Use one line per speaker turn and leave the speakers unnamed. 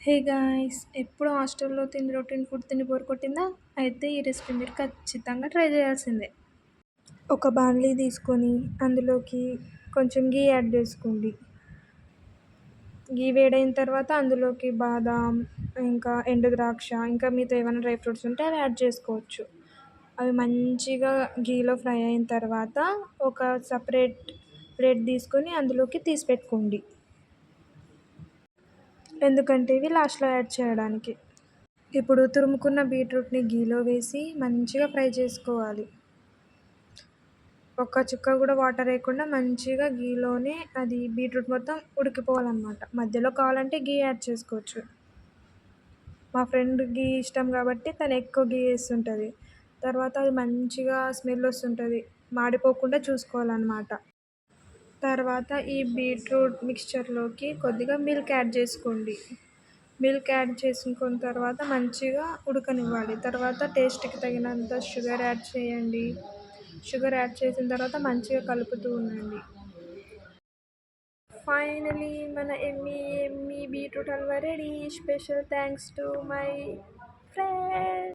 Hey guys! ఎప్పుడు హాస్టల్‌లో తిని రొటీన్ ఫుడ్ తిని బోర్ కొట్టిందా? అయితే ఈ రెసిపీ మీరు ఖచ్చితంగా ట్రై చేయాల్సిందే. ఒక బాణలి తీసుకొని అందులోకి కొంచెం ఘీ యాడ్ చేసుకోండి. ఘీ వేడైన తర్వాత అందులోకి బాదాం, ఇంకా ఎండు ద్రాక్ష, ఇంకా మీతో ఏమైనా డ్రై ఫ్రూట్స్ ఉంటే అవి యాడ్ చేసుకోవచ్చు. అవి మంచిగా ఘీలో ఫ్రై అయిన తర్వాత ఒక సపరేట్ ప్లేట్ తీసుకొని అందులోకి తీసి పెట్టుకోండి. ఎందుకంటే ఇవి లాస్ట్‌లో యాడ్ చేయడానికి. ఇప్పుడు తురుముకున్న బీట్రూట్‌ని ఘీలో వేసి మంచిగా ఫ్రై చేసుకోవాలి. ఒక్క చుక్క కూడా వాటర్ వేయకుండా మంచిగా ఘీలోనే అది బీట్రూట్ మొత్తం ఉడికిపోవాలన్నమాట. మధ్యలో కావాలంటే ఘీ యాడ్ చేసుకోవచ్చు. మా ఫ్రెండ్ ఘీ ఇష్టం కాబట్టి తను ఎక్కువ ఘీ వేస్తుంటుంది. తర్వాత అది మంచిగా స్మెల్ వస్తుంటుంది. మాడిపోకుండా చూసుకోవాలన్నమాట. తర్వాత ఈ బీట్రూట్ మిక్స్చర్లోకి కొద్దిగా మిల్క్ యాడ్ చేసుకోండి. మిల్క్ యాడ్ చేసుకున్న తర్వాత మంచిగా ఉడకనివ్వాలి. తర్వాత టేస్ట్‌కి తగినంత షుగర్ యాడ్ చేయండి. షుగర్ యాడ్ చేసిన తర్వాత మంచిగా కలుపుతూ ఉండండి. ఫైనలీ మన yummy yummy beetroot halwa ready. Special thanks to my friend.